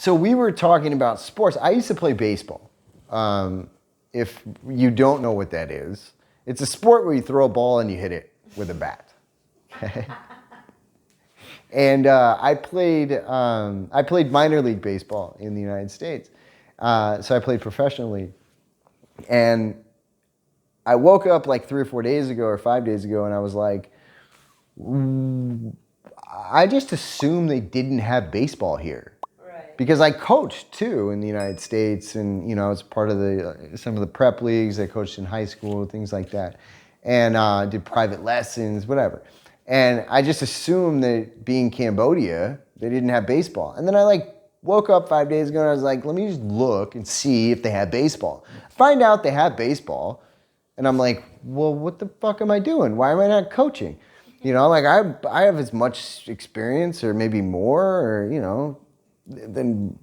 So we were talking about sports. I used to play baseball. If you don't know what that is, it's a sport where you throw a ball and you hit it with a bat. Okay. And I played minor league baseball in the United States. So I played professionally. And I woke up like 3 or 4 days ago or 5 days ago, and I was like, I just assumed they didn't have baseball here. Right. Because I coached too in the United States, and it's part of some of the prep leagues. I coached in high school, things like that, and did private lessons, whatever. And I just assumed that being Cambodia, they didn't have baseball. And then I woke up 5 days ago and I was like, let me just look and see if they have baseball. Find out they have baseball. And I'm like, well, what the fuck am I doing? Why am I not coaching? I have as much experience or maybe more or, than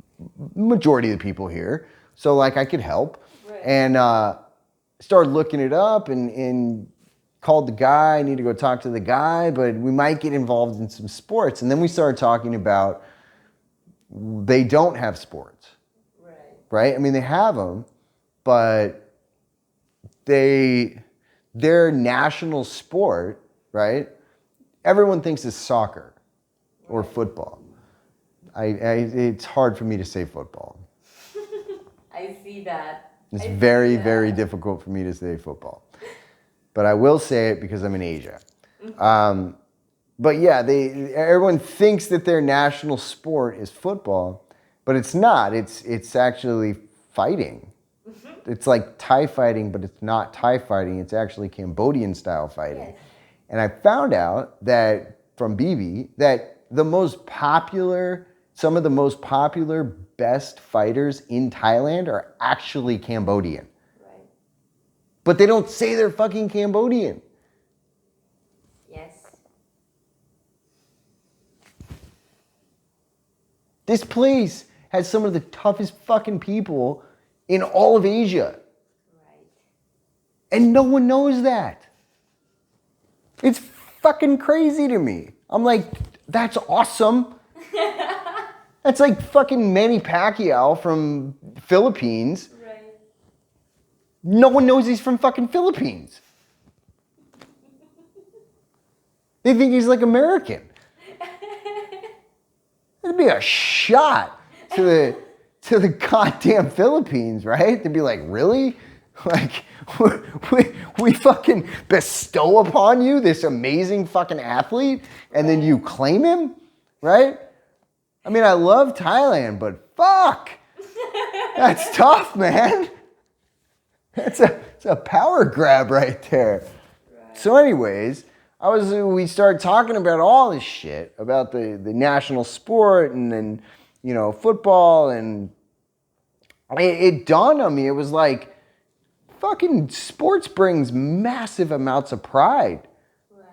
majority of the people here. So I could help. Right. And started looking it up and called the guy. I need to go talk to the guy, but we might get involved in some sports. And then we started talking about they don't have sports. Right? I mean, they have them, but their national sport, right? Everyone thinks it's soccer or football. It's hard for me to say football. I see that. It's very, very difficult for me to say football. But I will say it because I'm in Asia. But yeah, everyone thinks that their national sport is football, but it's not. It's actually fighting. It's like Thai fighting, but it's not Thai fighting. It's actually Cambodian style fighting. Yes. And I found out that from Bibi that some of the most popular best fighters in Thailand are actually Cambodian. Right. But they don't say they're fucking Cambodian. Yes. This place has some of the toughest fucking people in all of Asia. Right. And no one knows that. It's fucking crazy to me. I'm like, that's awesome. That's like fucking Manny Pacquiao from Philippines. Right. No one knows he's from fucking Philippines. They think he's like American. That'd be a shot to the goddamn Philippines, right? They'd be like, really? We fucking bestow upon you this amazing fucking athlete and then you claim him, right? I mean, I love Thailand, but fuck, that's tough, man. It's a power grab right there. Right. So anyways, we started talking about all this shit, about the national sport and then, football, and it dawned on me, it was like, fucking sports brings massive amounts of pride. Right.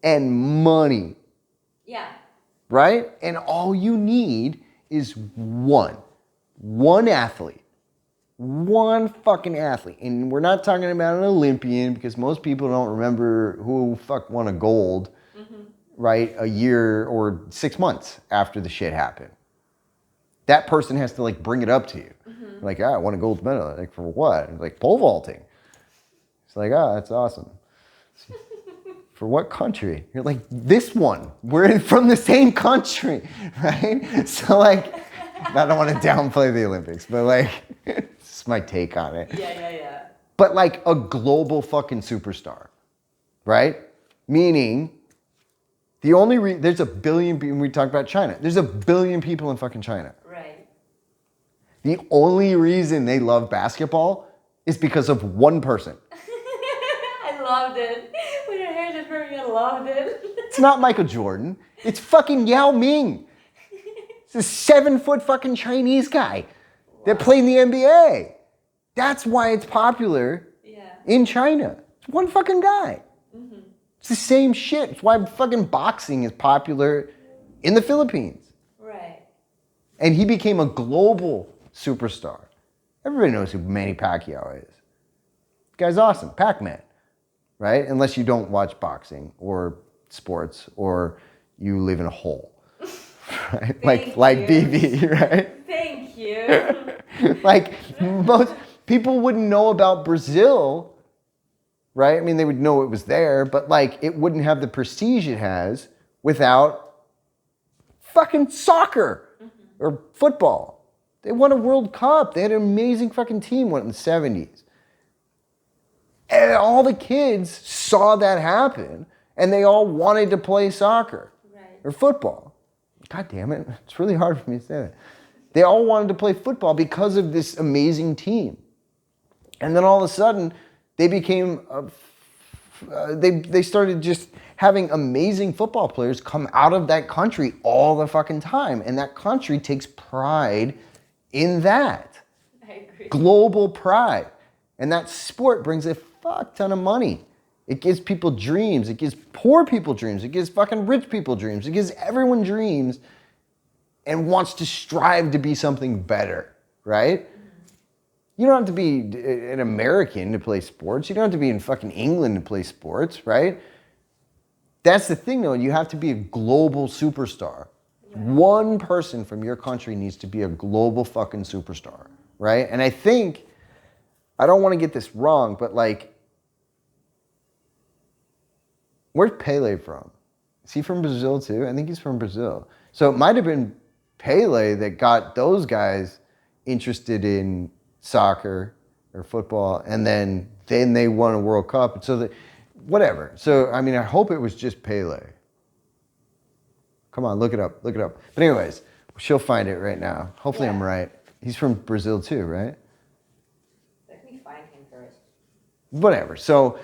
And money. Yeah. Right? And all you need is one athlete. One fucking athlete. And we're not talking about an Olympian because most people don't remember who won a gold, right, a year or 6 months after the shit happened. That person has to bring it up to you. Like, I won a gold medal. Like, for what? Like, pole vaulting. It's like, that's awesome. For what country? You're like, this one. We're from the same country, right? So I don't want to downplay the Olympics, but it's my take on it. Yeah. But a global fucking superstar, right? Meaning, there's a billion people, we talked about China. There's a billion people in fucking China. Right. The only reason they love basketball is because of one person. I loved it. When I heard it from you, I loved it. It's not Michael Jordan. It's fucking Yao Ming. It's a 7-foot fucking Chinese guy that played in the NBA. That's why it's popular in China. It's one fucking guy. Mm-hmm. It's the same shit. It's why fucking boxing is popular in the Philippines. Right. And he became a global superstar. Everybody knows who Manny Pacquiao is. The guy's awesome. Pac-Man. Right? Unless you don't watch boxing or sports or you live in a hole. right? Thank Like you. BB, right? Thank you. Like most people wouldn't know about Brazil, right? I mean, they would know it was there, but like it wouldn't have the prestige it has without fucking soccer or football. They won a World Cup. They had an amazing fucking team went in the 70s. And all the kids saw that happen and they all wanted to play soccer or football. God damn it. It's really hard for me to say that. They all wanted to play football because of this amazing team. And then all of a sudden, they became, they started just having amazing football players come out of that country all the fucking time. And that country takes pride in that. I agree. Global pride. And that sport brings a fuck ton of money. It gives people dreams. It gives poor people dreams. It gives fucking rich people dreams. It gives everyone dreams and wants to strive to be something better, right? You don't have to be an American to play sports. You don't have to be in fucking England to play sports, right? That's the thing though, you have to be a global superstar. One person from your country needs to be a global fucking superstar, right? And I think, I don't want to get this wrong, but like, where's Pele from? Is he from Brazil too? I think he's from Brazil. So it might have been Pele that got those guys interested in soccer or football, and then they won a World Cup. So that, whatever. So, I mean, I hope it was just Pele. Come on, look it up. But anyways, she'll find it right now. Hopefully I'm right. He's from Brazil too, right? Let me find him first. Whatever. So,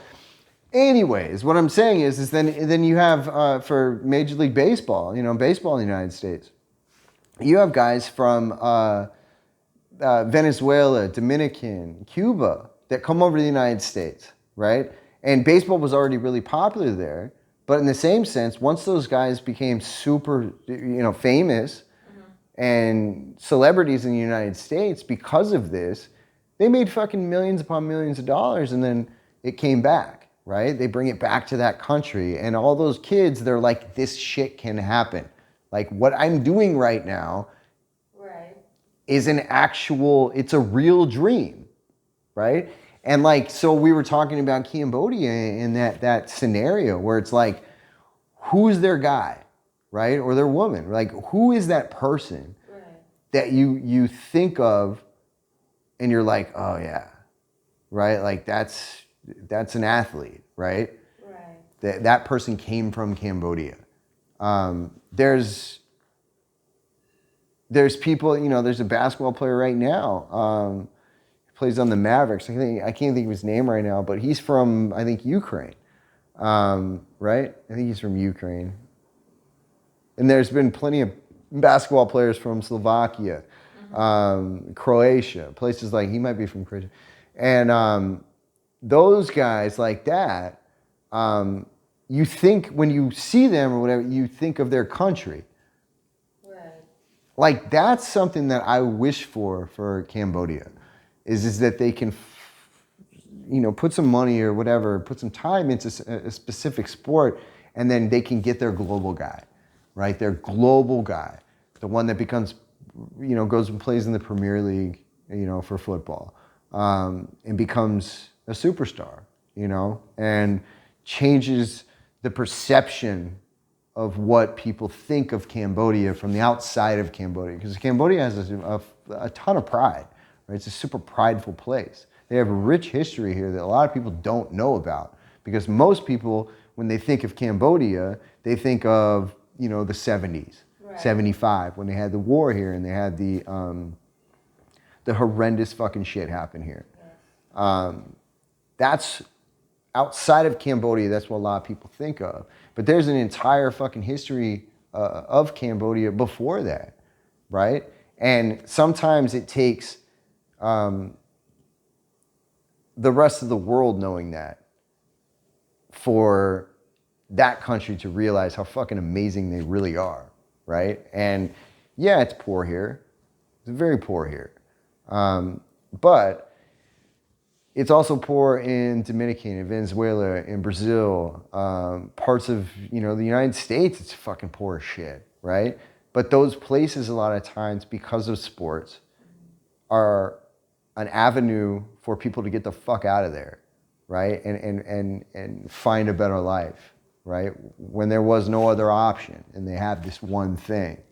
anyways, what I'm saying is then you have for Major League Baseball, baseball in the United States, you have guys from Venezuela, Dominican, Cuba that come over to the United States, right? And baseball was already really popular there. But in the same sense, once those guys became super, famous and celebrities in the United States because of this, they made fucking millions upon millions of dollars, and then it came back, right? They bring it back to that country, and all those kids, they're like, this shit can happen. Like what I'm doing right now is it's a real dream, right? And like, so we were talking about Cambodia in that scenario where it's like, who's their guy, right? Or their woman? Like, who is that person that you think of and you're like, oh yeah, right? Like that's an athlete, right? That person came from Cambodia. There's people, there's a basketball player right now, plays on the Mavericks. I can't think of his name right now, but he's from, I think, Ukraine, right? I think he's from Ukraine. And there's been plenty of basketball players from Slovakia, Croatia, places like, he might be from Croatia. And those guys like that, you think when you see them or whatever, you think of their country. Like that's something that I wish for Cambodia. Is that they can, put some money or whatever, put some time into a specific sport, and then they can get their global guy, right? Their global guy, the one that becomes, goes and plays in the Premier League, for football, and becomes a superstar, and changes the perception of what people think of Cambodia from the outside of Cambodia, because Cambodia has a ton of pride. Right? It's a super prideful place. They have a rich history here that a lot of people don't know about, because most people, when they think of Cambodia, they think of, the 70s, 75, when they had the war here and they had the horrendous fucking shit happen here. That's outside of Cambodia, that's what a lot of people think of. But there's an entire fucking history of Cambodia before that, right? And sometimes it takes the rest of the world knowing that for that country to realize how fucking amazing they really are, right? And yeah, it's poor here. It's very poor here. But it's also poor in Dominican, in Venezuela, in Brazil, parts of, the United States, it's fucking poor as shit, right? But those places, a lot of times, because of sports, are an avenue for people to get the fuck out of there, right? And find a better life, right? When there was no other option and they had this one thing.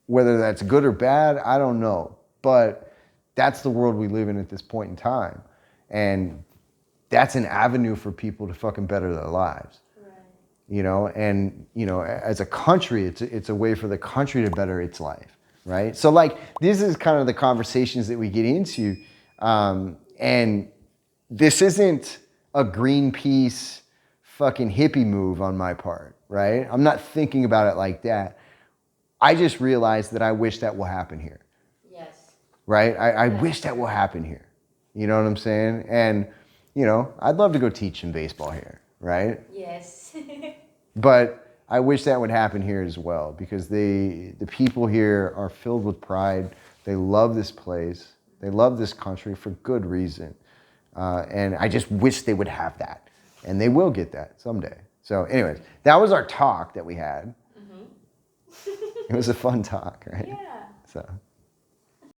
Whether that's good or bad, I don't know. But that's the world we live in at this point in time. And that's an avenue for people to fucking better their lives. You know, and you know, as a country, it's a way for the country to better its life, right? So like, this is kind of the conversations that we get into, and this isn't a Greenpeace fucking hippie move on my part, right? I'm not thinking about it like that. I just realized that I wish that will happen here. Yes. Right? I wish that will happen here. You know what I'm saying? And you know, I'd love to go teach in baseball here, right? Yes. But I wish that would happen here as well, because the people here are filled with pride. They love this place. They love this country for good reason. And I just wish they would have that. And they will get that someday. So anyways, that was our talk that we had. It was a fun talk, right? Yeah. So.